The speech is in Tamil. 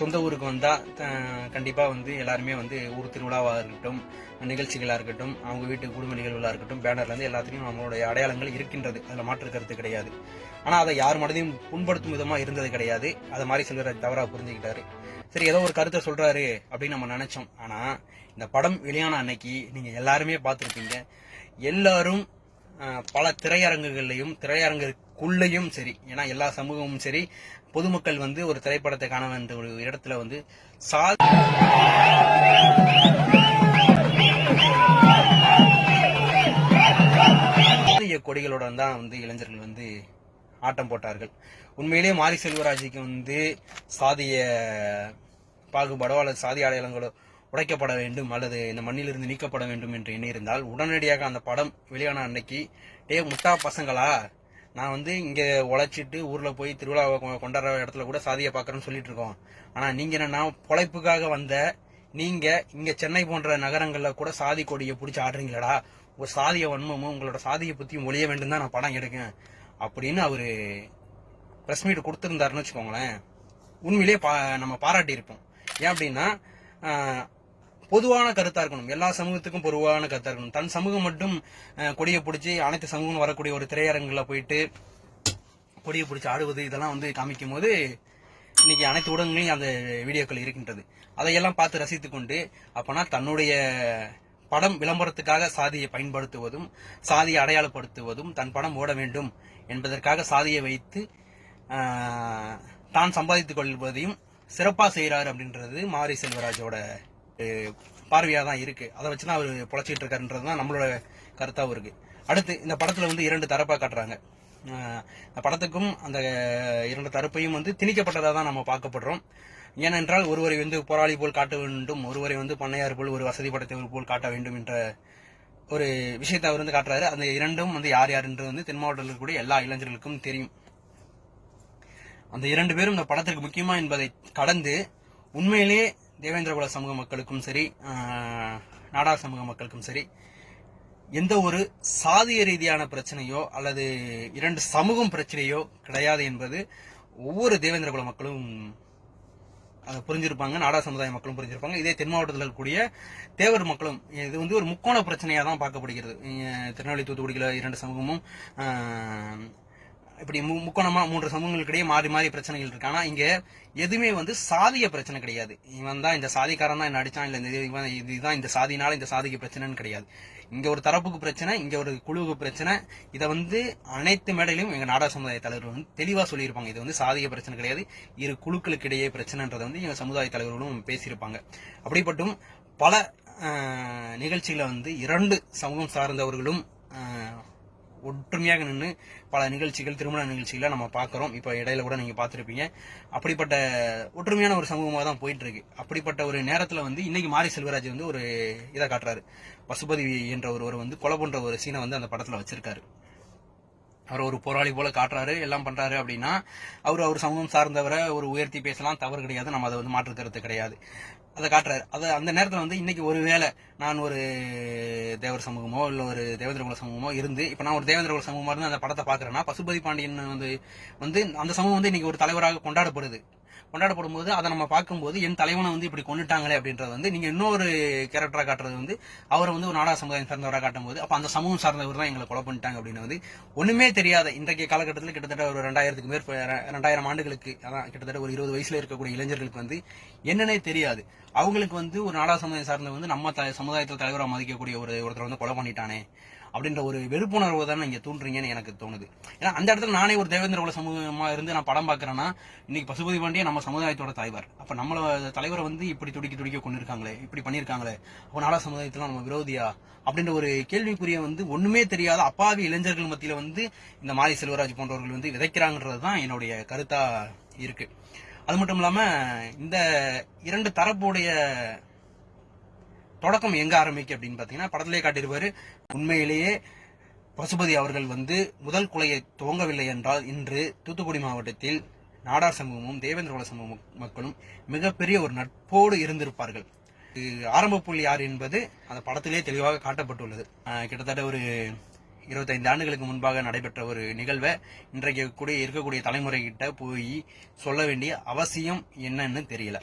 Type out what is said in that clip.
சொந்த ஊருக்கு வந்தால் கண்டிப்பாக எல்லாருமே ஊர் திருவிழாவாக இருக்கட்டும், நிகழ்ச்சிகளாக இருக்கட்டும், அவங்க வீட்டு குடும்ப நிகழ்வுகளாக இருக்கட்டும், பேனர்லேருந்து எல்லாத்துலேயும் நம்மளுடைய அடையாளங்கள் இருக்கின்றது. அதில் மாற்று கருத்து கிடையாது. ஆனால் அதை யார் மனதையும் புண்படுத்தும் விதமாக இருந்தது கிடையாது. அதை மாதிரி செல்வராஜ் தவறாக புரிஞ்சுக்கிட்டாரு. சரி, ஏதோ ஒரு கருத்தை சொல்கிறாரு அப்படின்னு நம்ம நினச்சோம். ஆனால் இந்த படம் வெளியான அன்னைக்கு நீங்கள் எல்லாருமே பார்த்துருப்பீங்க. எல்லாரும் பல திரையரங்குகள்லையும் திரையரங்குக்குள்ளேயும் சரி, ஏன்னா எல்லா சமூகமும் சரி, பொதுமக்கள் ஒரு திரைப்படத்தை காண வேண்டிய ஒரு இடத்துல சாதிய கொடிகளுடன் தான் இளைஞர்கள் ஆட்டம் போட்டார்கள். உண்மையிலேயே மாரி செல்வராஜுக்கு சாதிய பாகுபாடோ அல்லது சாதி அடையாளங்களோ உடைக்கப்பட வேண்டும் அல்லது இந்த மண்ணிலிருந்து நீக்கப்பட வேண்டும் என்று எண்ணியிருந்தால் உடனடியாக அந்த படம் வெளியான அன்னைக்கு, முட்டா பசங்களா, நான் இங்க உழைச்சிட்டு ஊர்ல போய் திருவிழாவை கொண்டாடுற இடத்துல கூட சாதியை பார்க்கறேன்னு சொல்லிட்டு இருக்கோம். ஆனா நீங்க என்னன்னா பொழைப்புக்காக வந்த நீங்க இங்க சென்னை போன்ற நகரங்கள்ல கூட சாதி கொடியை பிடிச்சி ஆடுறீங்களடா, உங்க சாதிய வன்மமும் உங்களோட சாதியை பத்தியும் ஒழிய வேண்டும் தான் நான் படம் எடுக்கேன் அப்படின்னு அவரு பிரஸ் மீட் கொடுத்திருந்தாருன்னு வச்சுக்கோங்களேன். உண்மையிலேயே நம்ம பாராட்டி இருப்போம். ஏன் அப்படின்னா பொதுவான கருத்தா இருக்கணும், எல்லா சமூகத்துக்கும் பொதுவான கருத்தா இருக்கணும். தன் சமூகம் மட்டும் கொடியை பிடிச்சி அனைத்து சமூகம் வரக்கூடிய ஒரு திரையரங்குல போயிட்டு கொடியை பிடிச்சி ஆடுவது இதெல்லாம் காமிக்கும் போது இன்னைக்கு அனைத்து ஊடகங்களையும் அந்த வீடியோக்கள் இருக்கின்றது. அதையெல்லாம் பார்த்து ரசித்து கொண்டு அப்பனா தன்னுடைய படம் விளம்பரத்துக்காக சாதியை பயன்படுத்துவதும் சாதியை அடையாளப்படுத்துவதும் தன் படம் ஓட வேண்டும் என்பதற்காக சாதியை வைத்து தான் சம்பாதித்துக் கொள்வதையும் சிறப்பா செய்யறாரு அப்படின்றது மாரி செல்வராஜோட பார்வையா தான் இருக்கு. அதை வச்சுதான் அவர் பொழைச்சிட்டு இருக்காருன்றதுதான் நம்மளோட கருத்தாவும் இருக்கு. அடுத்து இந்த படத்துல இரண்டு தரப்பா காட்டுறாங்க. இந்த படத்துக்கும் அந்த இரண்டு தரப்பையும் திணிக்கப்பட்டதா தான் நம்ம பார்க்கப்படுறோம். ஏனென்றால் ஒருவரை போராளி போல் காட்ட வேண்டும், ஒருவரை பண்ணையார் போல் ஒரு வசதி படைத்தவர் போல் காட்ட வேண்டும் என்ற ஒரு விஷயத்தை அவர் காட்டுறாரு. அந்த இரண்டும் யார் யாருன்றது தென் மாவட்டத்தில் இருக்கக்கூடிய எல்லா இளைஞர்களுக்கும் தெரியும். அந்த இரண்டு பேரும் இந்த படத்திற்கு முக்கியமா என்பதை கடந்து உண்மையிலேயே தேவேந்திரகுல சமூக மக்களுக்கும் சரி, நாடார் சமூக மக்களுக்கும் சரி, எந்த ஒரு சாதிய ரீதியான பிரச்சனையோ அல்லது இரண்டு சமூகம் பிரச்சனையோ கிடையாது என்பது ஒவ்வொரு தேவேந்திரகுல மக்களும் அதை புரிஞ்சிருப்பாங்க. நாடார் சமுதாய மக்களும் புரிஞ்சிருப்பாங்க. இதே தென் மாவட்டத்தில் இருக்கக்கூடிய தேவர் மக்களும் இது ஒரு முக்கோண பிரச்சனையா தான் பார்க்கப்படுகிறது. திருநெல்வேலி தூத்துக்குடியில இரண்டு சமூகமும் இப்படி முக்கோணமா மூன்று சமூகங்களுக்கிடையே மாறி மாறி பிரச்சனைகள் இருக்கு. ஆனா இங்க எதுவுமே சாதிய பிரச்சனை கிடையாது. இவன் தான் இந்த சாதிக்காரன் தான் என்ன அடிச்சான், இல்ல இதுதான் இந்த சாதினால இந்த சாதிக்கு பிரச்சனைன்னு கிடையாது. இங்க ஒரு தரப்புக்கு பிரச்சனை, இங்க ஒரு குழுவுக்கு பிரச்சனை. இதை அனைத்து மேடையிலும் எங்க நாடார் சமுதாய தலைவர்கள் தெளிவா சொல்லியிருப்பாங்க. இது சாதிய பிரச்சனை கிடையாது, இரு குழுக்களுக்கு இடையே பிரச்சனைன்றதை எங்க சமுதாய தலைவர்களும் பேசியிருப்பாங்க. அப்படிப்பட்டும் பல நிகழ்ச்சிகளை இரண்டு சமூகம் சார்ந்தவர்களும் ஒற்றுமையாக நின்று பல நிகழ்ச்சிகள், திருமண நிகழ்ச்சிகளை நம்ம பார்க்கிறோம். இப்ப இடையில கூட நீங்க பார்த்திருப்பீங்க. அப்படிப்பட்ட ஒற்றுமையான ஒரு சமூகமாக தான் போயிட்டு இருக்கு. அப்படிப்பட்ட ஒரு நேரத்துல இன்னைக்கு மாரி செல்வராஜ் ஒரு இதை காட்டுறாரு. பசுபதி என்ற ஒருவர் கொலை பண்ற ஒரு சீனை அந்த படத்துல வச்சிருக்காரு. அவர் ஒரு போராளி போல காட்டுறாரு, எல்லாம் பண்றாரு. அப்படின்னா அவர் சமூகம் சார்ந்தவரை ஒரு உயர்த்தி பேசலாம், தவறு கிடையாது. நம்ம அதை மாற்று கருத்து கிடையாது. அதை காட்டுறாரு. அதை அந்த நேரத்தில் இன்னைக்கு ஒருவேளை நான் ஒரு தேவர் சமூகமோ இல்லை ஒரு தேவேந்திரகுல சமூகமோ இருந்து இப்போ நான் ஒரு தேவேந்திரகுல சமூகமா இருந்து அந்த படத்தை பார்க்குறேன்னா, பசுபதி பாண்டியன் அந்த சமூகம் இன்னைக்கு ஒரு தலைவராக கொண்டாடப்படும் போது அதை நம்ம பார்க்கும்போது என் தலைவனை இப்படி கொண்டுட்டாங்களே அப்படின்றது நீங்க இன்னொரு கேரக்டரா காட்டுறது அவரை ஒரு நாடா சமுதாயம் சார்ந்தவராக காட்டும் போது அப்ப அந்த சமூகம் சார்ந்தவர் தான் எங்களை கொலை பண்ணிட்டாங்க அப்படின்னு ஒண்ணுமே தெரியாத இன்றைய காலகட்டத்தில் கிட்டத்தட்ட ஒரு 2000 ஆண்டுகளுக்கு, அதான் கிட்டத்தட்ட ஒரு 20 வயசுல இருக்கக்கூடிய இளைஞர்களுக்கு என்னன்னே தெரியாது. அவங்களுக்கு ஒரு நாடா சமுதாயம் சார்ந்த நம்ம சமுதாயத்தில் தலைவராக மதிக்கக்கூடிய ஒருத்தர் கொலை பண்ணிட்டானே அப்படின்ற ஒரு வெறுப்புணர்வு தானே இங்க தூண்டுறீங்கன்னு எனக்கு தோணுது. ஏன்னா அந்த இடத்துல நானே ஒரு தேவேந்திரகுல சமூகமா இருந்து நான் படம் பாக்குறேன்னா, இன்னைக்கு பசுபதி பாண்டிய நம்ம சமுதாயத்தோட தலைவர். அப்ப நம்மள தலைவரை இப்படி துடிக்க கொண்டு இருக்காங்களே, இப்படி பண்ணிருக்காங்களே, அப்ப நாடா சமுதாயத்துல நம்ம விரோதியா அப்படின்ற ஒரு கேள்விக்குரிய ஒண்ணுமே தெரியாத அப்பாவி இளைஞர்கள் மத்தியில இந்த மாரி செல்வராஜ் போன்றவர்கள் விதைக்கிறாங்கன்றதுதான் என்னுடைய கருத்தா இருக்கு. அது மட்டும் இல்லாம இந்த இரண்டு தரப்புடைய தொடக்கம் எங்க ஆரம்பிக்கு அப்படின்னு பாத்தீங்கன்னா, படத்திலேயே காட்டியிருப்பாரு. உண்மையிலேயே பசுபதி அவர்கள் முதல் கொலையை துவங்கவில்லை என்றால் இன்று தூத்துக்குடி மாவட்டத்தில் நாடார் சமூகமும் தேவேந்திரகுல சமூக மக்களும் மிகப்பெரிய ஒரு நட்போடு இருந்திருப்பார்கள். ஆரம்ப புள்ளி யார் என்பது அந்த படத்திலே தெளிவாக காட்டப்பட்டுள்ளது. கிட்டத்தட்ட ஒரு 25 ஆண்டுகளுக்கு முன்பாக நடைபெற்ற ஒரு நிகழ்வை இன்றைக்கு இருக்கக்கூடிய தலைமுறை கிட்ட போய் சொல்ல வேண்டிய அவசியம் என்னன்னு தெரியல.